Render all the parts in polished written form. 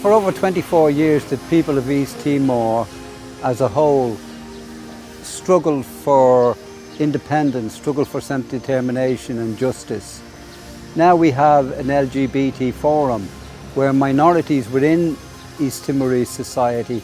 For over 24 years, the people of East Timor as a whole struggled for independence, struggled for self-determination and justice. Now we have an LGBT forum where minorities within East Timorese society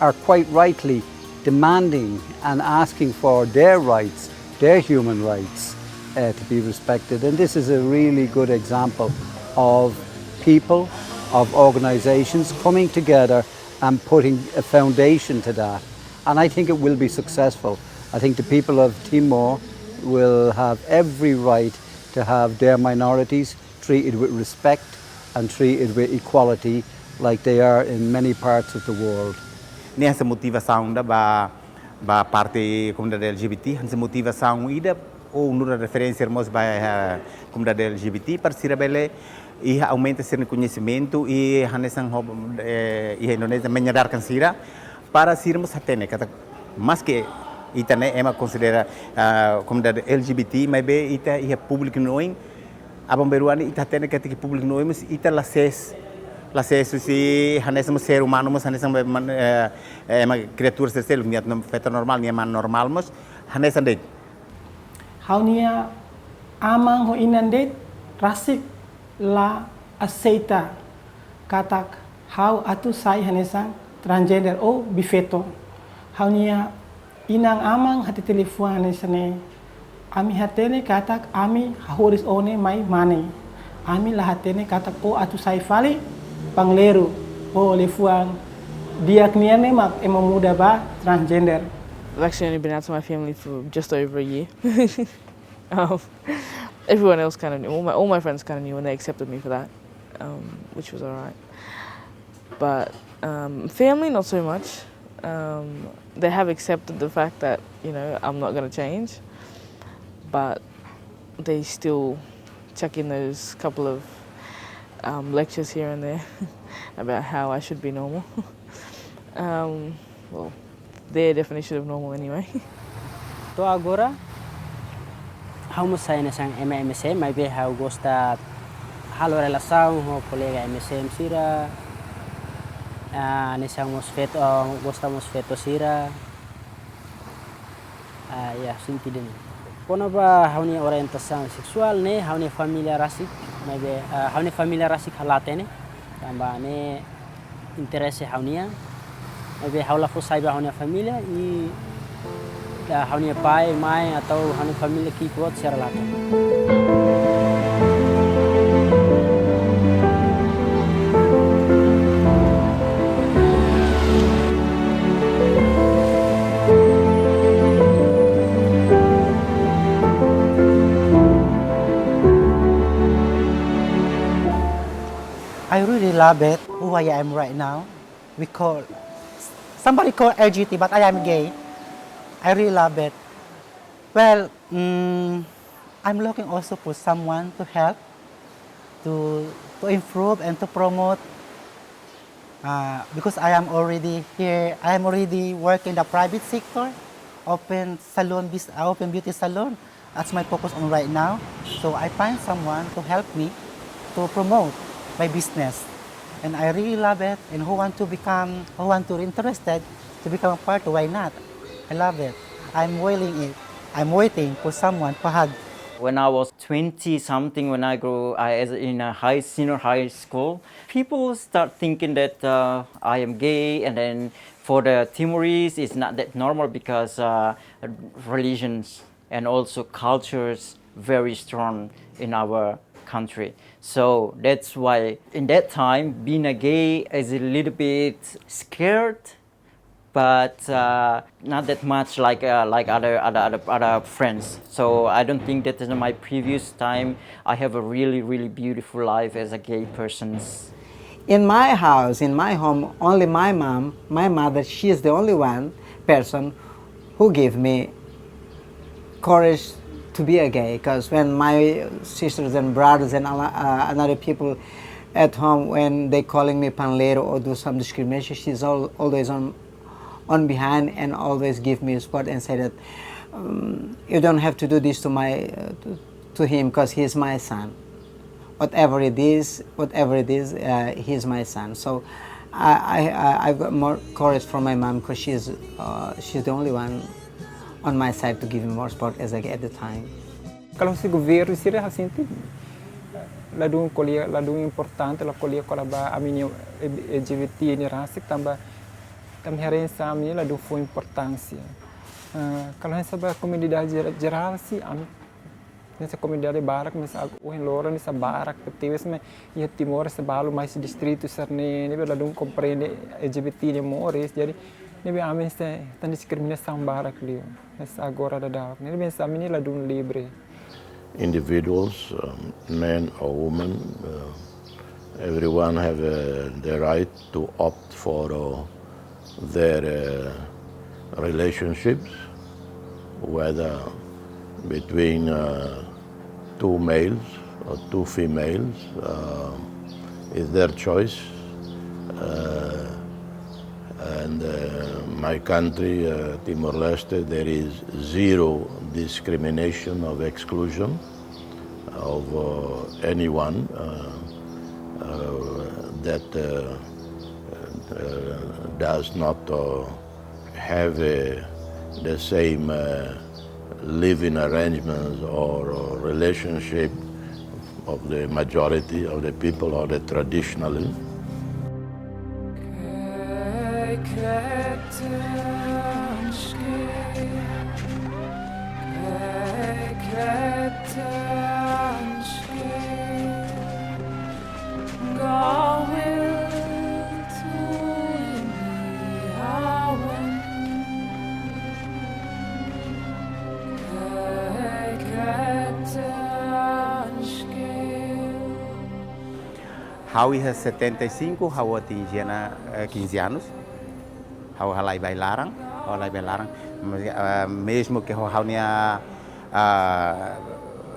are quite rightly demanding and asking for their rights, their human rights to be respected. And this is a really good example of people, of organisations coming together and putting a foundation to that. And I think it will be successful. I think the people of Timor will have every right to have their minorities treated with respect and treated with equality like they are in many parts of the world. Nessa motivação da parte da comunidade LGBT, essa motivação ida ou numa referência irmãos para a comunidade LGBT para se rebelar e aumenta seu conhecimento e a Indonésia melhorar cansira para sermos atene mas que ita né é considera a comunidade LGBT mas bem ita é público noin a bomberuani ita atene que é público noin mas ita acesso se hanesamos ser humano mas hanesamos é uma criatura celestial não feita normal nem man normal mas hanesan dek haunia amang ho inandet rasik la aceita katak how atu sai hanesang transgender o bifeto haunia inang amang hati telefon hanesane ami hatene katak ami hahuris one mai mane ami la hatene katak o atu sai fali pangleru o lefuang diagniane mak muda ba transgender. I've actually only been out to my family for just over a year. Everyone else kind of knew, all my friends kind of knew and they accepted me for that, which was alright. But family, not so much. They have accepted the fact that, you know, I'm not going to change, but they still chuck in those couple of lectures here and there about how I should be normal. Well, their definition of normal anyway. To agora, how much I sang MMSM, maybe how gosta halo relação ho colega MSM sira, nesamos feto, gostamos feto sira, ya sentido. Quando ba hauni orientação sexual ne, hauni família rasik, maybe hauni família rasik halate ne, tambah ne interesse haunia, maybe haula fo saiba hauni família e hauni pai, mãe atau hauni família que pode ser lá. I really love it, who I am right now. Somebody call LGBT, but I am gay. I really love it. Well, I'm looking also for someone to help, to improve and to promote. Because I am already here, I am already working in the private sector, open beauty salon. That's my focus on right now. So I find someone to help me to promote my business. And I really love it. And who want to interested to become a part, why not? I love it. I'm waiting for someone to hug. When I was 20-something, when I grew in a senior high school, people start thinking that I am gay, and then for the Timorese, it's not that normal because religions and also cultures very strong in our country. So that's why in that time being a gay is a little bit scared, but not that much like other friends. So I don't think that in my previous time I have a really beautiful life as a gay person. In my house, in my home, only my mom, my mother, she is the only one person who gave me courage to be a gay. Because when my sisters and brothers and other people at home, when they calling me panleiro or do some discrimination, she's always on behind and always give me support and say that you don't have to do this to him because he's my son. Whatever it is, he's my son. So I've got more courage from my mom because she's the only one on my side to give me more support as I get at the time. Kalau si governo sira hasinti ladung kolia ladung importante la kolia kola ba amini LGBT ni rasik tamba tam herensa amini ladung foi importância. Kalau hesa ba comunidade geral si nessa comunidade barak mesa o lora nessa barak petives me ia Timor se balu mais distrito sarne ne bela dum compreende LGBT ne mores jadi ne be amen se tan discriminação barak li nessa agora da dak ne be sa mini la dum libre individuals men or women everyone have the right to opt for their relationships whether between two males or two females is their choice. And my country, Timor-Leste, there is zero discrimination of exclusion of anyone that does not have the same living arrangements or relationship of the majority of the people or the traditionally. Hau ia 75, hau atingiana 15 anos. Hau halai bailarang, mesmo que hau nia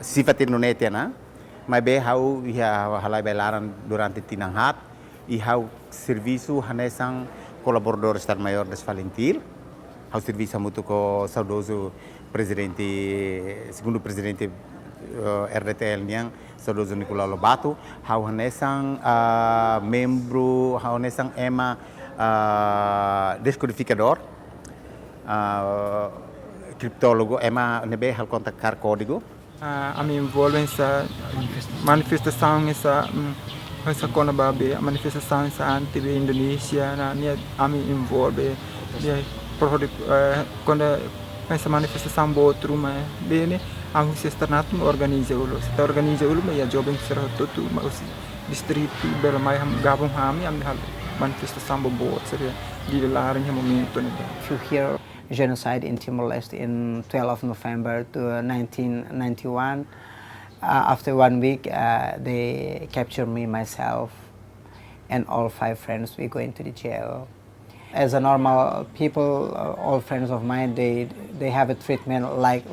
sifat Indonesia na, mas be hau ia halai bailarang durante tinanghat, e hau serviço hanesang colaborador Estado Maior das Valentir, hau serviço muito com saudoso presidente, segundo presidente RDTL niang saudoso Nicolau Lobato, hau hanesang membro, hau hanesang ema descodificador, criptólogo, ema nebe hal contactar código. a me envolve essa manifestação essa kona babe a manifestação essa anti de Indonesia na a me envolve quando essa manifestação outro mas bene ang sisternat organiza ulo mas a jovem será tudo mas distrito bela mai gabung hami am hal manifestação boa seria di larang momento ne. If you hear genocide in Timor-Leste in 12 of November to 1991. After 1 week, they captured me, myself, and all 5 friends. We go into the jail. As a normal people, all friends of mine, they have a treatment like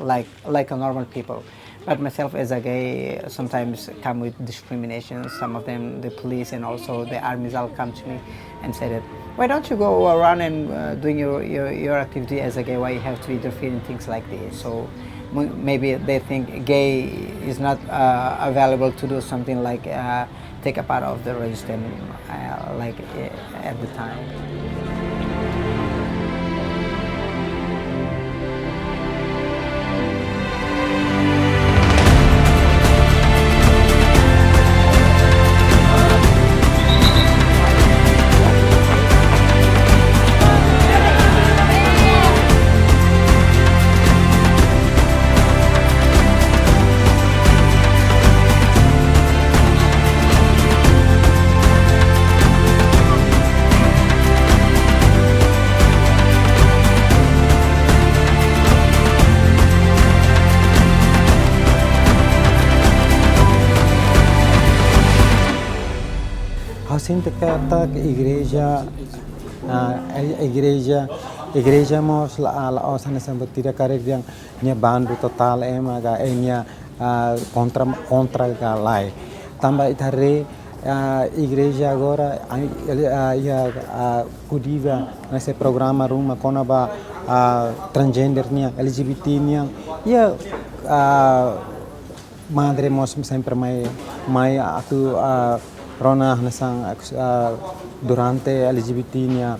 a normal people. But myself as a gay sometimes come with discrimination. Some of them, the police and also the armies all come to me and say that, why don't you go around and doing your activity as a gay, why you have to interfere in things like this? So maybe they think gay is not available to do something like take a part of the resistance like at the time. Eu sinto que a igreja mos la osana sambat tidak karek yang nya bandu total emaga enya contra galai. Tambah itare igreja agora kudiva nesse programa ruma konaba transgender nya LGBT nya ya madre mos sempre mai atu rona nasang durante LGBT nya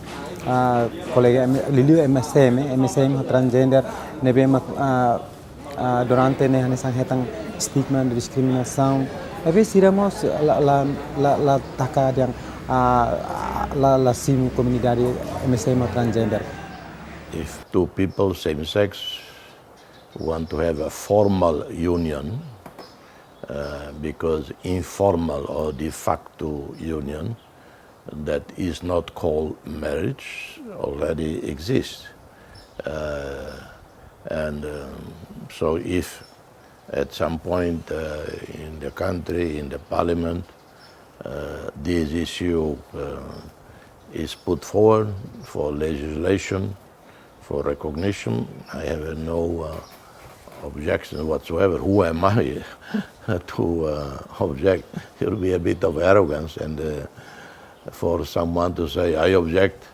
colega Liliu MSM transgender nebe durante ne nasang hetang stigma diskriminação ave siramos la taka yang la sim comunidade MSM transgender. If two people, same sex, want to have a formal union, because informal or de facto union that is not called marriage already exists. So if at some point in the country, in the parliament, this issue is put forward for legislation, for recognition, I have no objection whatsoever. Who am I to object? It will be a bit of arrogance, and for someone to say, I object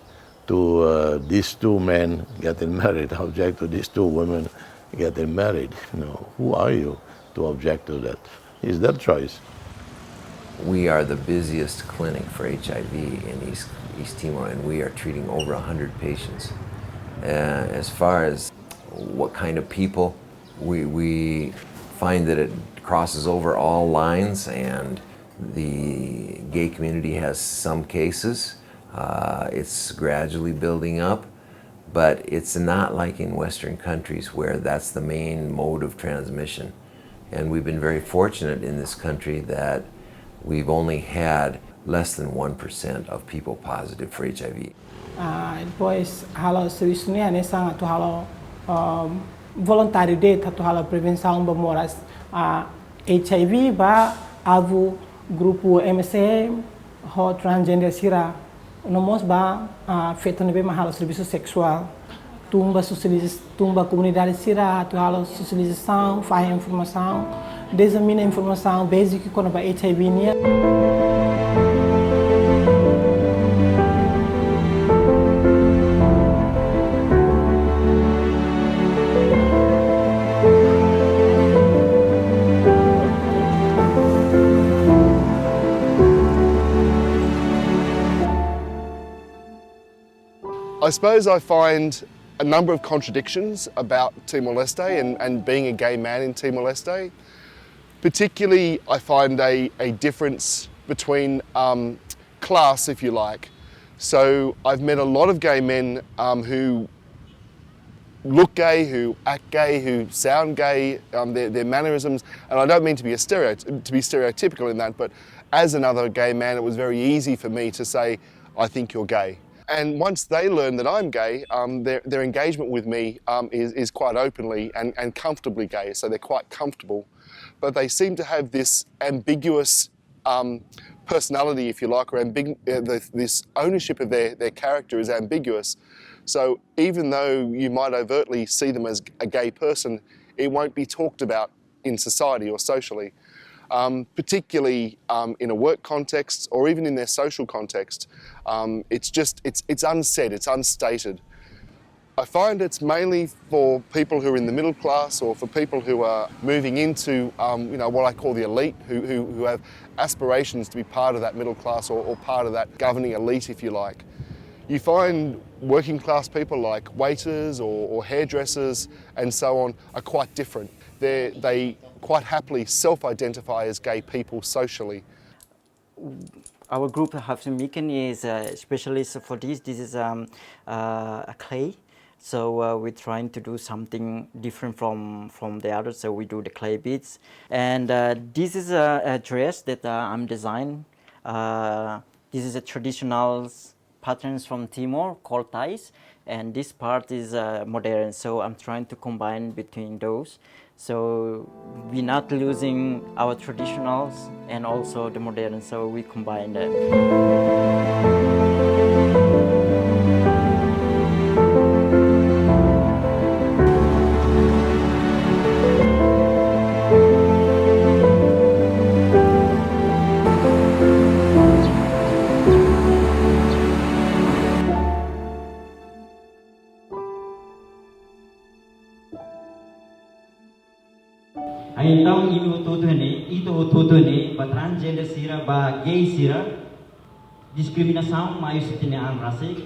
to these two men getting married, I object to these two women getting married. Who are you to object to that? It's their choice. We are the busiest clinic for HIV in East Timor, and we are treating over 100 patients. As far as what kind of people, we find that it crosses over all lines, and the gay community has some cases. It's gradually building up, but it's not like in Western countries where that's the main mode of transmission. And we've been very fortunate in this country that we've only had less than 1% of people positive for HIV. Depois, halo serviço né sangat tu halo voluntário de tu halo prevenção bemoras HIV ba avu grupo MSM ho transgender sira nomos ba feito nebe mahalo serviço sexual tumba comunidade sira tu halo socialização faz informação desamina informação basic quando ba HIV nia. I suppose I find a number of contradictions about Timor-Leste and being a gay man in Timor-Leste. Particularly, I find a difference between class, if you like. So I've met a lot of gay men who look gay, who act gay, who sound gay, their mannerisms, and I don't mean to be stereotypical in that, but as another gay man, it was very easy for me to say, I think you're gay. And once they learn that I'm gay, their engagement with me is quite openly and comfortably gay, so they're quite comfortable. But they seem to have this ambiguous personality, if you like, or this ownership of their character is ambiguous. So even though you might overtly see them as a gay person, it won't be talked about in society or socially. Particularly in a work context or even in their social context. It's unsaid, it's unstated. I find it's mainly for people who are in the middle class or for people who are moving into what I call the elite, who have aspirations to be part of that middle class or part of that governing elite, if you like. You find working class people like waiters or hairdressers and so on are quite different. They quite happily self-identify as gay people socially. Our group Hafsimikan is a specialist for this. This is a clay. So we're trying to do something different from the others. So we do the clay beads. And this is a dress that I'm designing. This is a traditional patterns from Timor called ties. And this part is modern. So I'm trying to combine between those. So we're not losing our traditionals and also the modern, so we combine that. Ai tau inu tutune itu tutune ba transgender sira ba gay sira diskriminação mais tine an rasik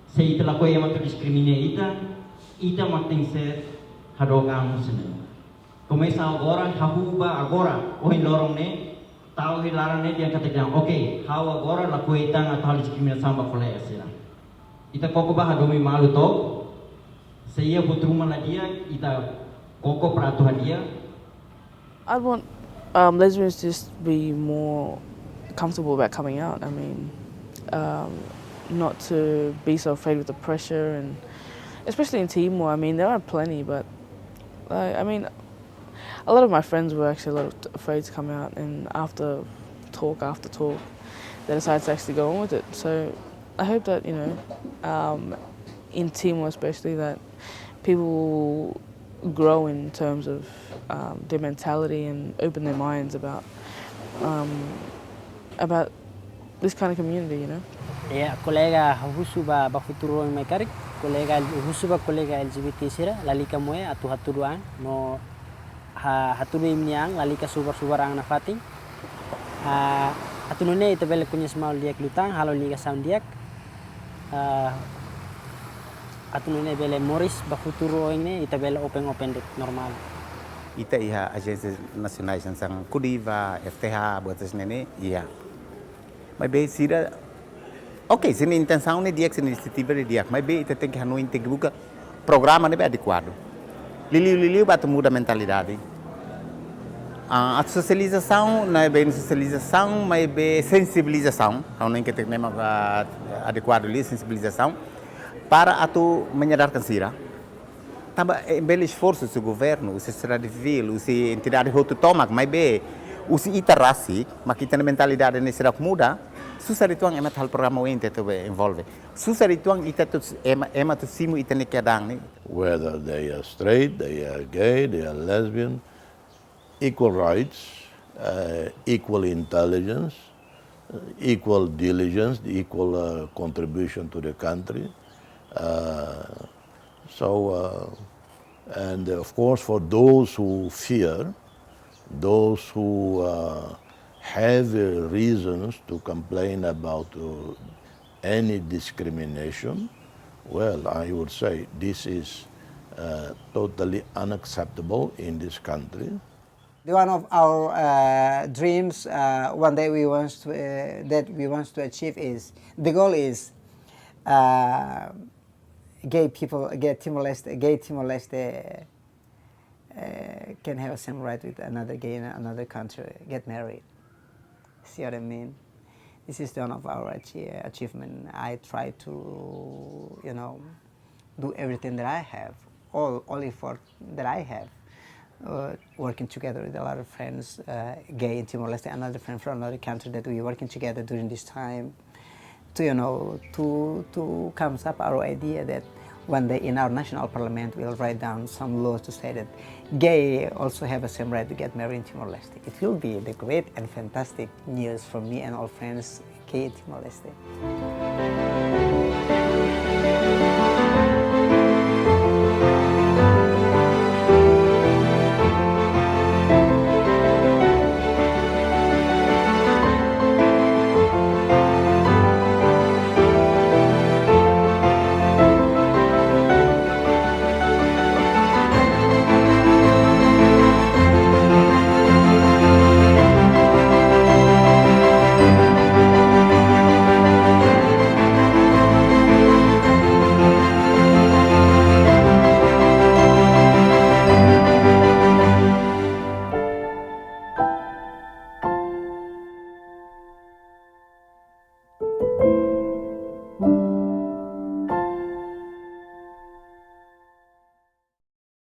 se ita la koe matu discrimine ita mating ser hadoga musene começa agora hahuba agora o in lorong ne tau hilaran ne dia kata jang okay how agora la koe tang atau diskriminação ba kole sira ita koko ba hadomi malu to se ia butruma la dia ita koko peraturan dia. I'd want lesbians to just be more comfortable about coming out. I mean, not to be so afraid with the pressure, and especially in Timor. I mean, there are plenty, but I mean, a lot of my friends were actually a lot afraid to come out, and after talk, they decided to actually go on with it. So I hope that, you know, in Timor especially, that people will grow in terms of their mentality and open their minds about this kind of community, you know. Ya, kolega husu ba futuro mai karik, kolega husu ba kolega LGBT sira lalika moe atu haturuan no haturu imniang lalika subar ang nafating. Atunune ita bele kunya small diak lutang halo liga sound diak. Atunune bele Morris ba futuro ini ita bele open dek normal. Ita iha agências nacionais sang Kudiva, FTH, botas nene, iya. Mas bem sira, ok, se a intenção é dia que se iniciativa é dia, mas bem ita tem que não integra programa não é adequado. Liliu bate muda a mentalidade. A socialização não é bem socialização, mas é bem sensibilização. Não é que tem nem adequado ali sensibilização para atu menyadar sira. Também é belo esforço do governo, a sociedade civil, a entidade autônoma, mas bem, os itarasi, mas que tem a mentalidade necessária muda, susarituang é tal programa o ente envolve. Susarituang ita é tu simu ita ne kedang. Whether they are straight, they are gay, they are lesbian, equal rights, equal intelligence, equal diligence, equal contribution to the country. And of course, for those who fear, those who have reasons to complain about any discrimination, well, I would say this is totally unacceptable in this country. One of our dreams, one day that we want to achieve is, the goal is gay Timor-Leste can have some right with another gay in another country, get married. See what I mean? This is one of our achievement. I try to, you know, do everything that I have, all effort that I have, working together with a lot of friends, gay in Timor-Leste, another friend from another country that we working together during this time. To, you know, to comes up our idea that one day in our national parliament we'll write down some laws to say that gay also have the same right to get married in Timor-Leste. It will be the great and fantastic news for me and all friends gay in Timor-Leste.